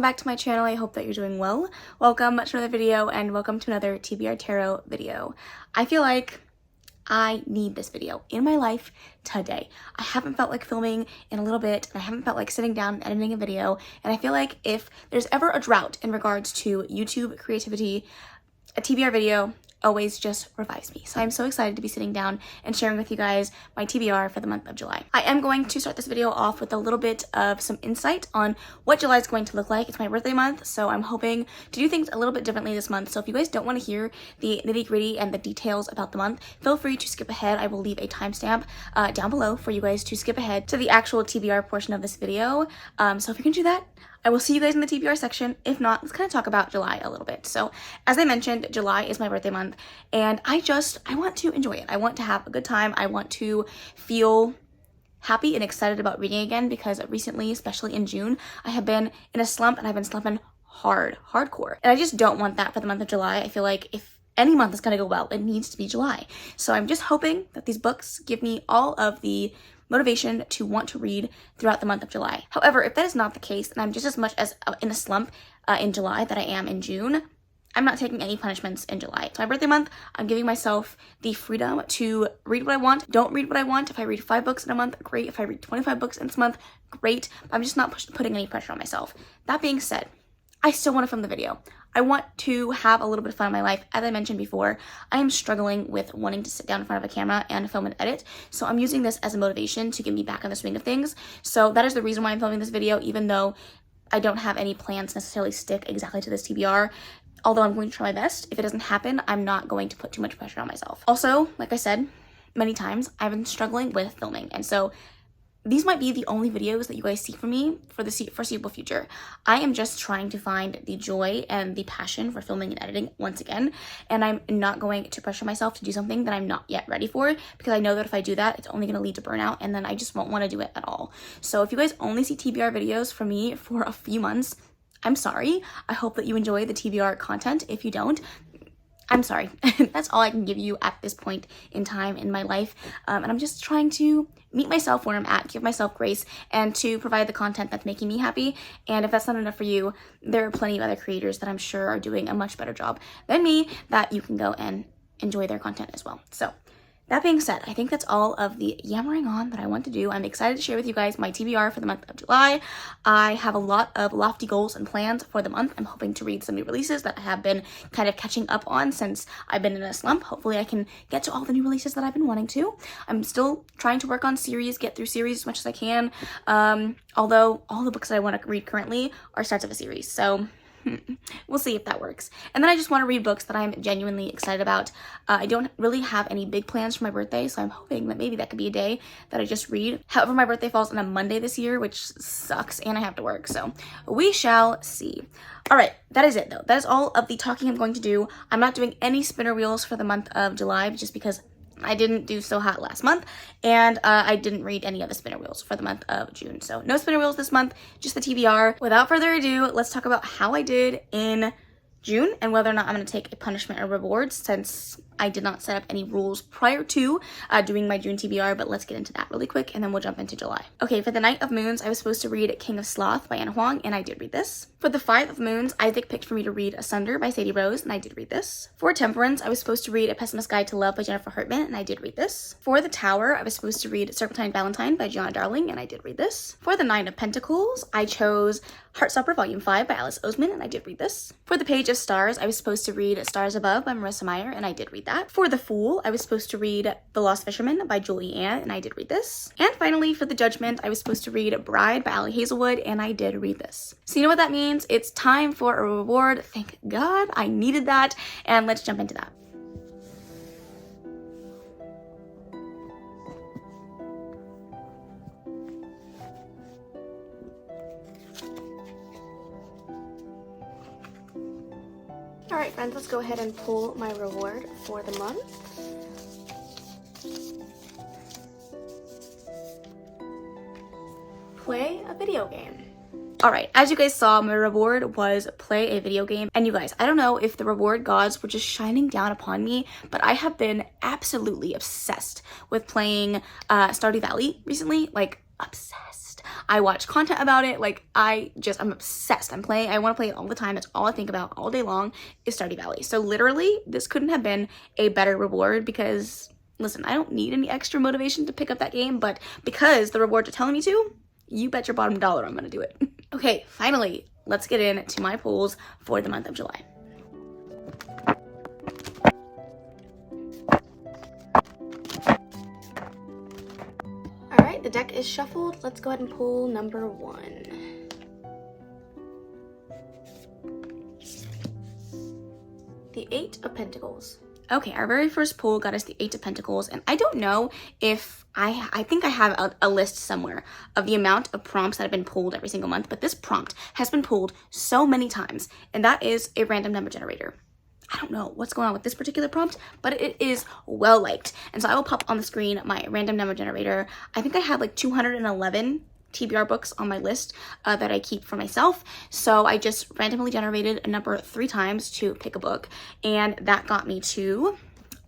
back to my channel. I hope that you're doing well. Welcome to another video and welcome to another TBR Tarot video. I feel like I need this video in my life today. I haven't felt like filming in a little bit and I haven't felt like sitting down and editing a video, and I feel like if there's ever a drought in regards to YouTube creativity, a TBR video always just revives me. So I'm so excited to be sitting down and sharing with you guys my TBR for the month of July. I am going to start this video off with a little bit of some insight on what July is going to look like. It's my birthday month, so I'm hoping to do things a little bit differently this month. So if you guys don't want to hear the nitty-gritty and the details about the month, feel free to skip ahead. I will leave a timestamp down below for you guys to skip ahead to the actual TBR portion of this video. So if you can do that, I will see you guys in the TBR section. If not, let's kind of talk about July a little bit. So as I mentioned, July is my birthday month and I want to enjoy it. I want to have a good time. I want to feel happy and excited about reading again, because recently, especially in June, I have been in a slump and I've been slumping hardcore. And I just don't want that for the month of July. I feel like if any month is going to go well, it needs to be July. So I'm just hoping that these books give me all of the motivation to want to read throughout the month of July. However, if that is not the case, and I'm just as much as in a slump in July that I am in June, I'm not taking any punishments in July. It's my birthday month. I'm giving myself the freedom to read what I want. Don't read what I want. If I read 5 books in a month, great. If I read 25 books in this month, great. I'm just not putting any pressure on myself. That being said, I still want to film the video. I want to have a little bit of fun in my life. As I mentioned before, I am struggling with wanting to sit down in front of a camera and film and edit. So I'm using this as a motivation to get me back on the swing of things. So that is the reason why I'm filming this video, even though I don't have any plans to necessarily stick exactly to this TBR. Although I'm going to try my best. If it doesn't happen, I'm not going to put too much pressure on myself. Also, like I said many times, I've been struggling with filming. And so these might be the only videos that you guys see from me for the foreseeable future. I am just trying to find the joy and the passion for filming and editing once again, and I'm not going to pressure myself to do something that I'm not yet ready for, because I know that if I do that, it's only going to lead to burnout, and then I just won't want to do it at all. So if you guys only see TBR videos from me for a few months, I'm sorry. I hope that you enjoy the TBR content. If you don't, I'm sorry. That's all I can give you at this point in time in my life. And I'm just trying to meet myself where I'm at, give myself grace, and to provide the content that's making me happy. And if that's not enough for you, there are plenty of other creators that I'm sure are doing a much better job than me that you can go and enjoy their content as well. So that being said, I think that's all of the yammering on that I want to do. I'm excited to share with you guys my TBR for the month of July. I have a lot of lofty goals and plans for the month. I'm hoping to read some new releases that I have been kind of catching up on since I've been in a slump. Hopefully I can get to all the new releases that I've been wanting to. I'm still trying to work on series, get through series as much as I can. Although all the books that I want to read currently are starts of a series. So we'll see if that works. And then I just want to read books that I'm genuinely excited about. I don't really have any big plans for my birthday, so I'm hoping that maybe that could be a day that I just read. However, my birthday falls on a Monday this year, which sucks, and I have to work, so we shall see. All right, that is it though. That is all of the talking I'm going to do. I'm not doing any spinner wheels for the month of July, just because I didn't do so hot last month, and I didn't read any of the spinner wheels for the month of June. So no spinner wheels this month, just the TBR. Without further ado, let's talk about how I did in June and whether or not I'm going to take a punishment or reward, since I did not set up any rules prior to doing my June TBR, but let's get into that really quick and then we'll jump into July. Okay, for the Night of Moons, I was supposed to read King of Sloth by Anna Huang, and I did read this. For the 5 of Moons, Isaac picked for me to read Asunder by Sadie Rose, and I did read this. For Temperance, I was supposed to read A Pessimist's Guide to Love by Jennifer Hartman, and I did read this. For the Tower, I was supposed to read Serpentine Valentine by Gianna Darling, and I did read this. For the 9 of Pentacles, I chose Heartstopper Volume 5 by Alice Oseman, and I did read this. For the Page of Stars, I was supposed to read Stars Above by Marissa Meyer, and I did read that. For the Fool, I was supposed to read The Lost Fisherman by Julie Ann, and I did read this. And finally, for the Judgment, I was supposed to read Bride by Allie Hazelwood, and I did read this. So you know what that means? It's time for a reward. Thank God, I needed that, and let's jump into that. All right, friends, let's go ahead and pull my reward for the month. Play a video game. All right, as you guys saw, my reward was play a video game. And you guys, I don't know if the reward gods were just shining down upon me, but I have been absolutely obsessed with playing Stardew Valley recently. Like, obsessed. I watch content about it. Like, I'm obsessed. I want to play it all the time. That's all I think about all day long is Stardew Valley. So literally, this couldn't have been a better reward because, listen, I don't need any extra motivation to pick up that game, but because the rewards are telling me to, you bet your bottom dollar I'm gonna do it. Okay, finally, let's get into my pulls for the month of July. All right, the deck is shuffled. Let's go ahead and pull number 1. The 8 of Pentacles. Okay, our very first pull got us the 8 of Pentacles, and I don't know if I think I have a list somewhere of the amount of prompts that have been pulled every single month, but this prompt has been pulled so many times, and that is a random number generator. I don't know what's going on with this particular prompt, but it is well liked. And so I will pop on the screen my random number generator. I think I have like 211 TBR books on my list that I keep for myself. So I just randomly generated a number 3 times to pick a book, and that got me to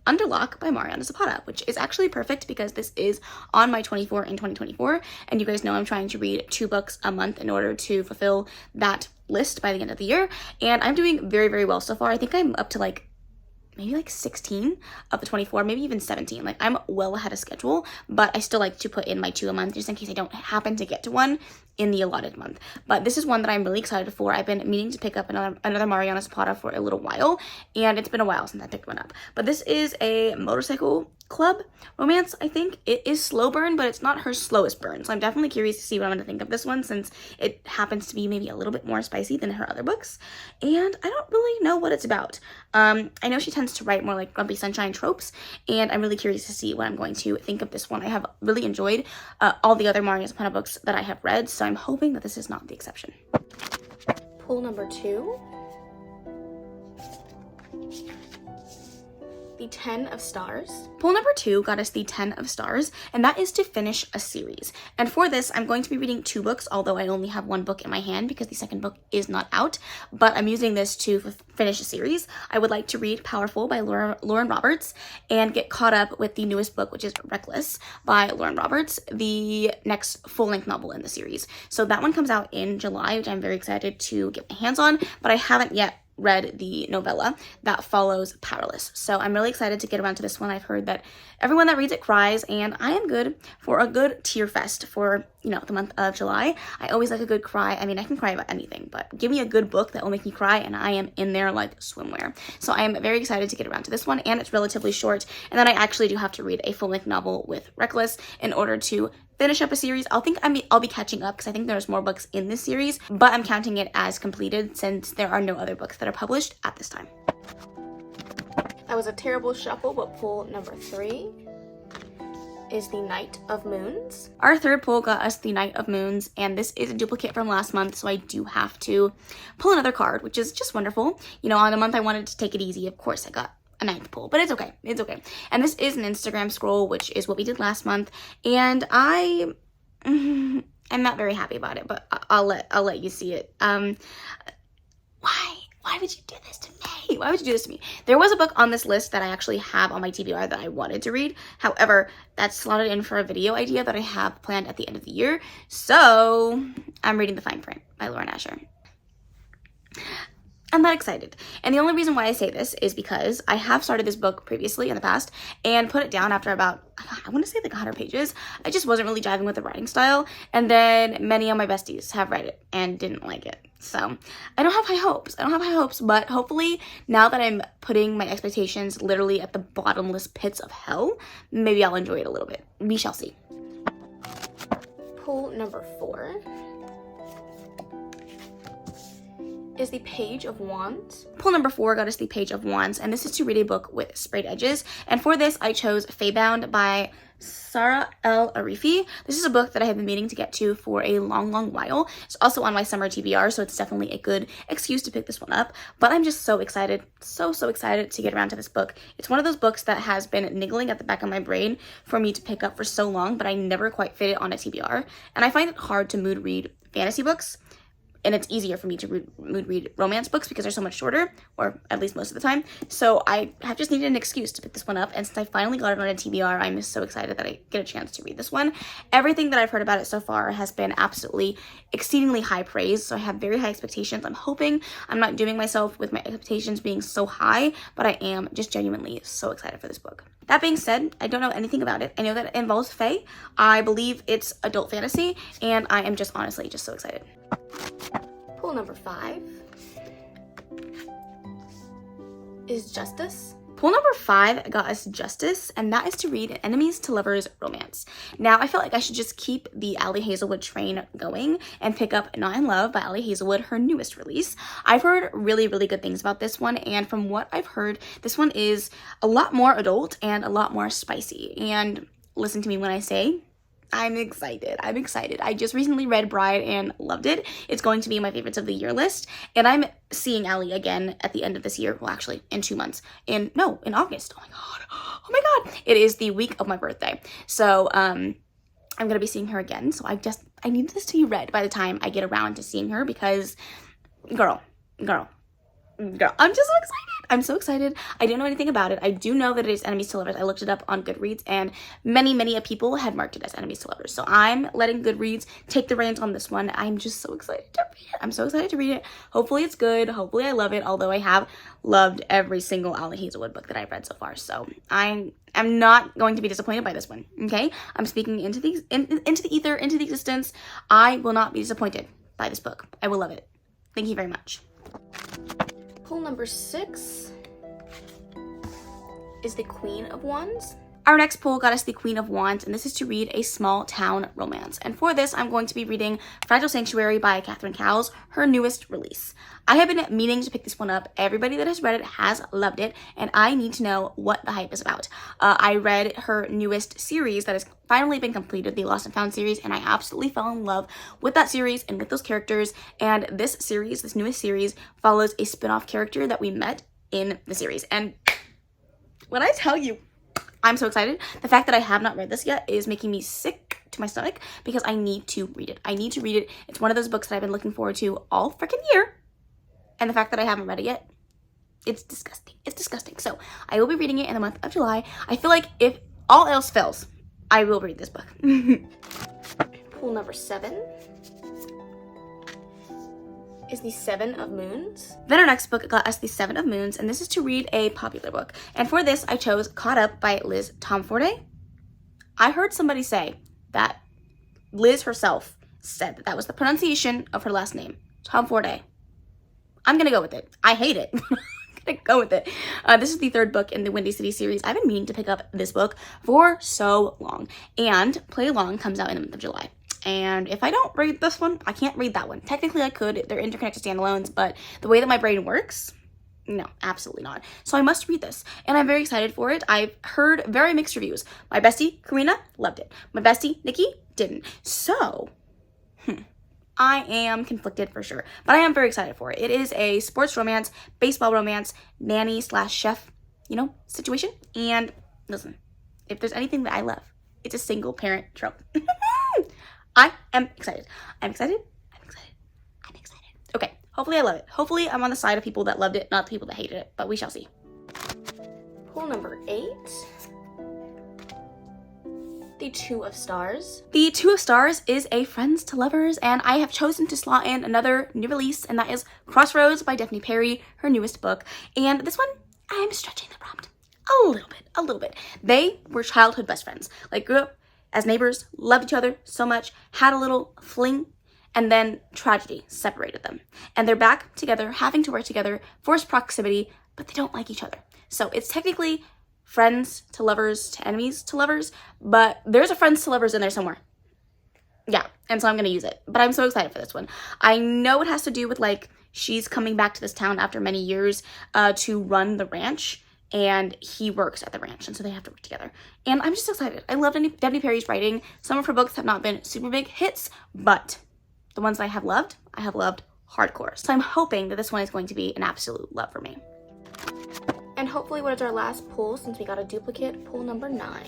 Underlock by Mariana Zapata, which is actually perfect because this is on my 24 in 2024, and you guys know I'm trying to read 2 books a month in order to fulfill that list by the end of the year, and I'm doing very, very well so far. I think I'm up to like maybe like 16 of the 24, maybe even 17. Like, I'm well ahead of schedule, but I still like to put in my 2 a month just in case I don't happen to get to one in the allotted month. But this is one that I'm really excited for. I've been meaning to pick up another Mariana Zapata for a little while, and it's been a while since I picked one up. But this is a motorcycle club romance, I think. It is slow burn, but it's not her slowest burn. So I'm definitely curious to see what I'm going to think of this one, since it happens to be maybe a little bit more spicy than her other books. And I don't really know what it's about. I know she tends to write more like Grumpy Sunshine tropes, and I'm really curious to see what I'm going to think of this one. I have really enjoyed all the other Mariana Zapata books that I have read, so I'm hoping that this is not the exception. Pull number 2. The 10 of Stars. Pull number 2 got us the 10 of Stars, and that is to finish a series. And for this, I'm going to be reading 2 books, although I only have 1 book in my hand because the second book is not out, but I'm using this to finish a series. I would like to read Powerful by Lauren Roberts and get caught up with the newest book, which is Reckless by Lauren Roberts, the next full-length novel in the series. So that one comes out in July, which I'm very excited to get my hands on, but I haven't yet read the novella that follows Powerless. So I'm really excited to get around to this one. I've heard that everyone that reads it cries, and I am good for a good tear fest for, you know, the month of July. I always like a good cry. I mean, I can cry about anything, but give me a good book that will make me cry, and I am in there like swimwear. So I am very excited to get around to this one, and it's relatively short. And then I actually do have to read a full-length novel with Reckless in order to finish up a series. I'll be catching up because I think there's more books in this series, but I'm counting it as completed since there are no other books that are published at this time. That was a terrible shuffle, but pull number 3 is the Knight of Moons. Our third pull got us the Knight of Moons, and this is a duplicate from last month, so I do have to pull another card, which is just wonderful. You know, on the month I wanted to take it easy, of course I got a 9th pull, but it's okay. It's okay. And this is an Instagram scroll, which is what we did last month, and I'm not very happy about it, but I'll let you see it. Why would you do this to me? Why would you do this to me? There was a book on this list that I actually have on my TBR that I wanted to read. However, that's slotted in for a video idea that I have planned at the end of the year. So I'm reading The Fine Print by Lauren Asher. I'm not excited. And the only reason why I say this is because I have started this book previously in the past and put it down after about, I want to say like 100 pages. I just wasn't really jiving with the writing style. And then many of my besties have read it and didn't like it. So I don't have high hopes. But hopefully now that I'm putting my expectations literally at the bottomless pits of hell, maybe I'll enjoy it a little bit. We shall see. Pull number 4 is the Page of Wands. Pull number 4 got us the Page of Wands, and this is to read a book with sprayed edges. And for this, I chose Feybound by Sarah L. Arifi. This is a book that I have been meaning to get to for a long, long while. It's also on my summer TBR, so it's definitely a good excuse to pick this one up. But I'm just so excited, so excited to get around to this book. It's one of those books that has been niggling at the back of my brain for me to pick up for so long, but I never quite fit it on a TBR. And I find it hard to mood read fantasy books. and it's easier for me to mood read romance books because they're so much shorter, or at least most of the time. So I have just needed an excuse to pick this one up, and since I finally got it on a TBR, I'm so excited that I get a chance to read this one. Everything that I've heard about it so far has been absolutely exceedingly high praise, so I have very high expectations. I'm hoping I'm not doing myself with my expectations being so high, but I am just genuinely so excited for this book. That being said, I don't know anything about it. I know that it involves fae. I believe it's adult fantasy, and I am just honestly just so excited. Pull number 5 is Justice. Pull number 5 got us Justice, and that is to read an enemies to lovers romance. Now, I feel like I should just keep the Ali Hazelwood train going and pick up Not in Love by Ali Hazelwood, her newest release. I've heard really, really good things about this one, and from what I've heard, this one is a lot more adult and a lot more spicy. And listen to me when I say, I'm excited. I'm excited. I just recently read Bride and loved it. It's going to be my favorites of the year list. And I'm seeing Allie again at the end of this year. Well, actually, in 2 months. In August. Oh my god. Oh my god. It is the week of my birthday. So, I'm going to be seeing her again. So I need this to be read by the time I get around to seeing her because, girl, I'm just so excited. I'm so excited. I don't know anything about it. I do know that it is enemies to lovers. I looked it up on Goodreads, and many people had marked it as enemies to lovers. So I'm letting Goodreads take the reins on this one. I'm just so excited to read it. I'm so excited to read it. Hopefully it's good. Hopefully I love it, although I have loved every single Ali Hazelwood book that I've read so far. So I'm not going to be disappointed by this one, okay? I'm speaking into the ether, into the existence. I will not be disappointed by this book. I will love it. Thank you very much. Pull number 6 is the Queen of Wands. Our next pull got us the Queen of Wands, and this is to read a small town romance. And for this, I'm going to be reading Fragile Sanctuary by Catherine Cowles, her newest release. I have been meaning to pick this one up. Everybody that has read it has loved it, and I need to know what the hype is about. I read her newest series that has finally been completed, the Lost and Found series, and I absolutely fell in love with that series and with those characters. And this newest series, follows a spin-off character that we met in the series. And when I tell you, I'm so excited. The fact that I have not read this yet is making me sick to my stomach because I need to read it. I need to read it. It's one of those books that I've been looking forward to all freaking year. And the fact that I haven't read it yet, it's disgusting. It's disgusting. So I will be reading it in the month of July. I feel like if all else fails, I will read this book. Pull number 7 is the Seven of Moons. Then our next book got us the Seven of Moons, and this is to read a popular book. And for this, I chose Caught Up by Liz Tomforday. I heard somebody say that Liz herself said that was the pronunciation of her last name, Tomforday. I'm gonna go with it. I hate it. I'm gonna go with it. This is the 3rd book in the Windy City series. I've been meaning to pick up this book for so long, and Play Along comes out in the month of July. And if I don't read this one, I can't read that one. Technically, I could. They're interconnected standalones, but the way that my brain works, no, absolutely not. So I must read this, and I'm very excited for it. I've heard very mixed reviews. My bestie, Karina, loved it. My bestie, Nikki, didn't. So, I am conflicted for sure, but I am very excited for it. It is a sports romance, baseball romance, nanny/chef, situation. And listen, if there's anything that I love, it's a single parent trope. I am excited. I'm excited. Okay, hopefully I love it. Hopefully I'm on the side of people that loved it, not the people that hated it, but we shall see. Pull number 8. The Two of Stars. The Two of Stars is a Friends to Lovers, and I have chosen to slot in another new release, and that is Crossroads by Daphne Perry, her newest book. And this one, I'm stretching the prompt a little bit. They were childhood best friends. Like, grew up as neighbors, loved each other so much, had a little fling, and then tragedy separated them. And they're back together, having to work together, forced proximity, but they don't like each other. So it's technically friends to lovers to enemies to lovers, but there's a friends to lovers in there somewhere. Yeah, and so I'm gonna use it. But I'm so excited for this one. I know it has to do with, like, she's coming back to this town after many years to run the ranch, and he works at the ranch, and so they have to work together. And I'm just excited. I love Daphne Perry's writing. Some of her books have not been super big hits, but the ones that I have loved hardcore. So I'm hoping that this one is going to be an absolute love for me. And hopefully what is our last pull, since we got a duplicate, pull number 9.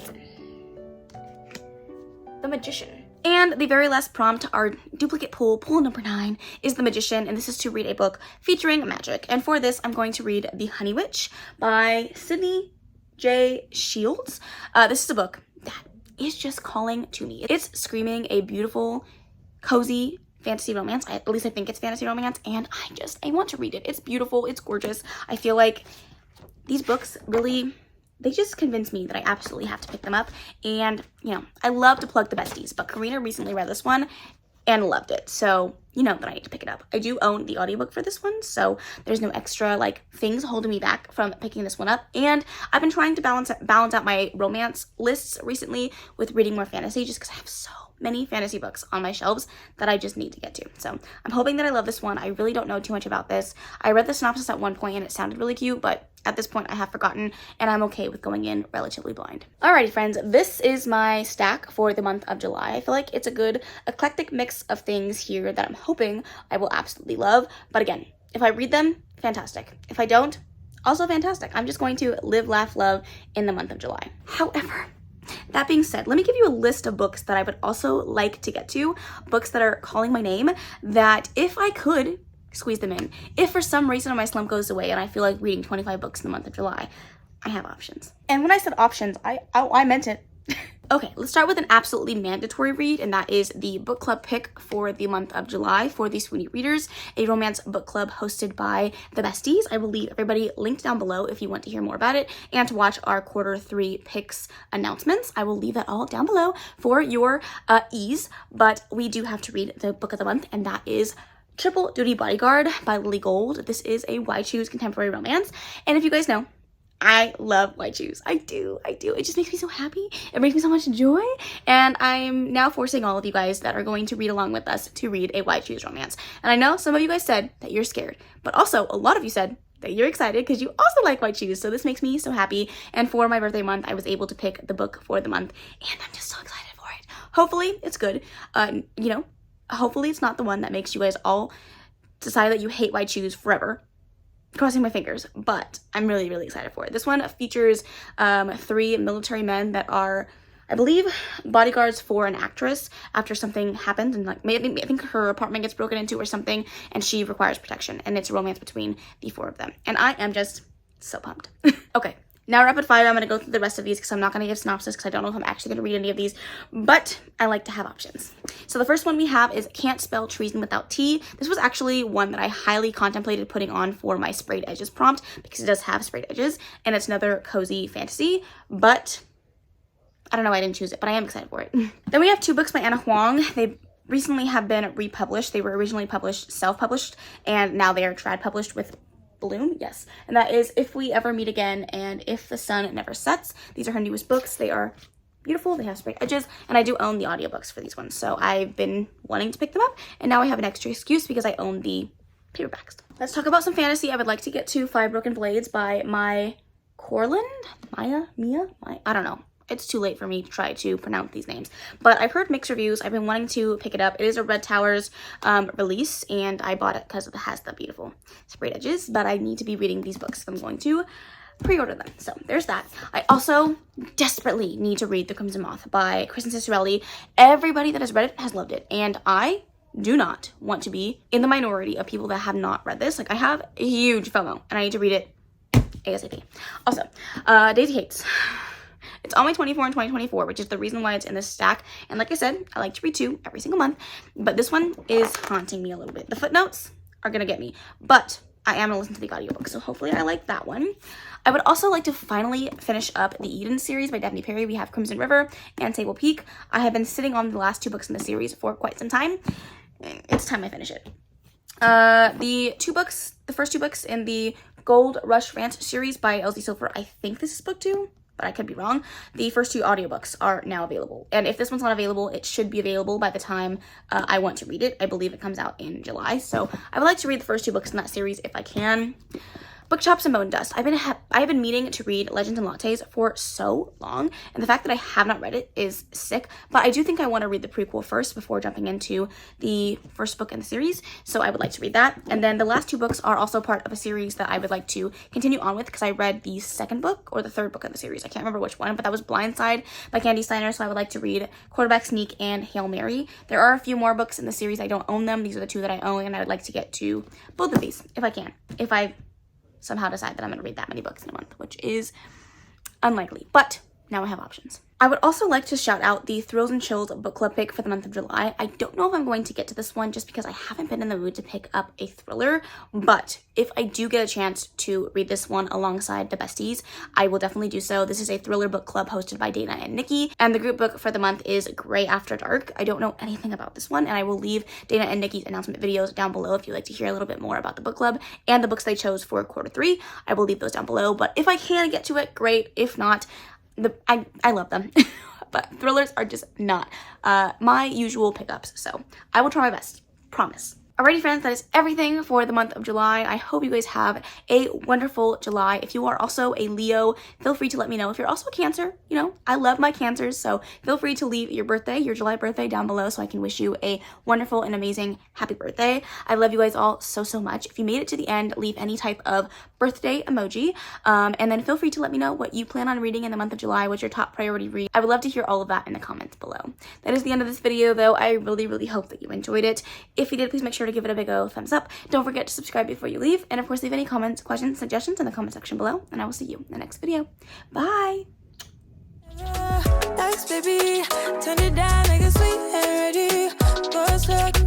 The Magician. And the very last prompt, our duplicate pool number 9, is The Magician, and this is to read a book featuring magic. And for this, I'm going to read The Honey Witch by Sydney J. Shields. This is a book that is just calling to me. It's screaming a beautiful, cozy fantasy romance. At least I think it's fantasy romance, and I want to read it. It's beautiful. It's gorgeous. I feel like these books really, they just convince me that I absolutely have to pick them up. And, you know, I love to plug the besties, but Karina recently read this one and loved it. So, you know that I need to pick it up. I do own the audiobook for this one, so there's no extra, like, things holding me back from picking this one up. And I've been trying to balance out my romance lists recently with reading more fantasy, just because I have so many fantasy books on my shelves that I just need to get to. So I'm hoping that I love this one. I really don't know too much about this. I read the synopsis at one point and it sounded really cute, but at this point I have forgotten, and I'm okay with going in relatively blind. Alrighty friends, this is my stack for the month of July. I feel like it's a good eclectic mix of things here that I'm hoping I will absolutely love. But again, if I read them, fantastic. If I don't, also fantastic. I'm just going to live, laugh, love in the month of July. However, that being said, let me give you a list of books that I would also like to get to, books that are calling my name, that if I could squeeze them in, if for some reason my slump goes away and I feel like reading 25 books in the month of July, I have options. And when I said options, I meant it. Okay, let's start with an absolutely mandatory read, and that is the book club pick for the month of July for the Swoony Readers, a romance book club hosted by the Besties. I will leave everybody linked down below if you want to hear more about it and to watch our Q3 picks announcements. I will leave that all down below for your ease, but we do have to read the book of the month, and that is Triple Duty Bodyguard by Lily Gold. This is a Why Choose contemporary romance, and if you guys know, I love Why Choose. I do. It just makes me so happy. It brings me so much joy. And I'm now forcing all of you guys that are going to read along with us to read a Why Choose romance. And I know some of you guys said that you're scared, but also a lot of you said that you're excited because you also like Why Choose. So this makes me so happy. And for my birthday month, I was able to pick the book for the month, and I'm just so excited for it. Hopefully it's good. You know, hopefully it's not the one that makes you guys all decide that you hate Why Choose forever. Crossing my fingers, but I'm really, really excited for it. This one features 3 military men that are, I believe, bodyguards for an actress after something happens, and like maybe I think her apartment gets broken into or something, and she requires protection, and it's a romance between the 4 of them. And I am just so pumped. Okay. Now rapid fire, I'm going to go through the rest of these because I'm not going to give synopsis because I don't know if I'm actually going to read any of these, but I like to have options. So the first one we have is Can't Spell Treason Without T. This was actually one that I highly contemplated putting on for my sprayed edges prompt because it does have sprayed edges, and it's another cozy fantasy, but I don't know why I didn't choose it, but I am excited for it. Then we have 2 books by Anna Huang. They recently have been republished. They were originally published, self-published, and now they are trad published with Bloom, yes, and that is If We Ever Meet Again and If the Sun Never Sets. These are her newest books. They are beautiful. They have sprayed edges, and I do own the audiobooks for these ones, so I've been wanting to pick them up, and now I have an extra excuse because I own the paperbacks. Let's talk about some fantasy. I would like to get to 5 Broken Blades by Mia, I don't know. It's too late for me to try to pronounce these names, but I've heard mixed reviews. I've been wanting to pick it up. It is a Red Towers release, and I bought it because it has the beautiful sprayed edges, but I need to be reading these books. I'm going to pre-order them. So there's that. I also desperately need to read The Crimson Moth by Kristen Cicerelli. Everybody that has read it has loved it, and I do not want to be in the minority of people that have not read this. Like, I have a huge FOMO, and I need to read it ASAP. Also, Daisy Hates. It's on my 24 and 2024, which is the reason why it's in this stack. And like I said, I like to read 2 every single month, but this one is haunting me a little bit. The footnotes are going to get me, but I am going to listen to the audiobook, so hopefully I like that one. I would also like to finally finish up the Eden series by Daphne Perry. We have Crimson River and Sable Peak. I have been sitting on the last 2 books in the series for quite some time. It's time I finish it. The first 2 books in the Gold Rush Ranch series by Elsie Silver, I think this is book 2. But I could be wrong. The first 2 audiobooks are now available. And if this one's not available, it should be available by the time I want to read it. I believe it comes out in July. So I would like to read the first 2 books in that series if I can. Book Chops and Bone Dust. I have been meaning to read Legends and Lattes for so long, and the fact that I have not read it is sick, but I do think I want to read the prequel first before jumping into the first book in the series, so I would like to read that. And then the last 2 books are also part of a series that I would like to continue on with, because I read the second book or the third book of the series. I can't remember which one, but that was Blindside by Candy Steiner, so I would like to read Quarterback Sneak and Hail Mary. There are a few more books in the series. I don't own them. These are the 2 that I own, and I would like to get to both of these if I can. If I somehow decide that I'm going to read that many books in a month, which is unlikely, but now I have options. I would also like to shout out the Thrills and Chills book club pick for the month of July. I don't know if I'm going to get to this one just because I haven't been in the mood to pick up a thriller, but if I do get a chance to read this one alongside the besties, I will definitely do so. This is a thriller book club hosted by Dana and Nikki, and the group book for the month is Gray After Dark. I don't know anything about this one, and I will leave Dana and Nikki's announcement videos down below if you'd like to hear a little bit more about the book club and the books they chose for quarter 3. I will leave those down below, but if I can get to it, great. If not, I love them. But thrillers are just not my usual pickups, so I will try my best, promise. Alrighty friends, that is everything for the month of July. I hope you guys have a wonderful July. If you are also a Leo, feel free to let me know. If you're also a Cancer, you know, I love my Cancers, so feel free to leave your birthday, your July birthday down below so I can wish you a wonderful and amazing happy birthday. I love you guys all so, so much. If you made it to the end, leave any type of birthday emoji, and then feel free to let me know what you plan on reading in the month of July. What's your top priority read? I would love to hear all of that in the comments below. That is the end of this video, though. I really, really hope that you enjoyed it. If you did, please make sure to give it a big old thumbs up. Don't forget to subscribe before you leave, and of course leave any comments, questions, suggestions in the comment section below, and I will see you in the next video. Bye. Baby, turn it down like a sweet and ready.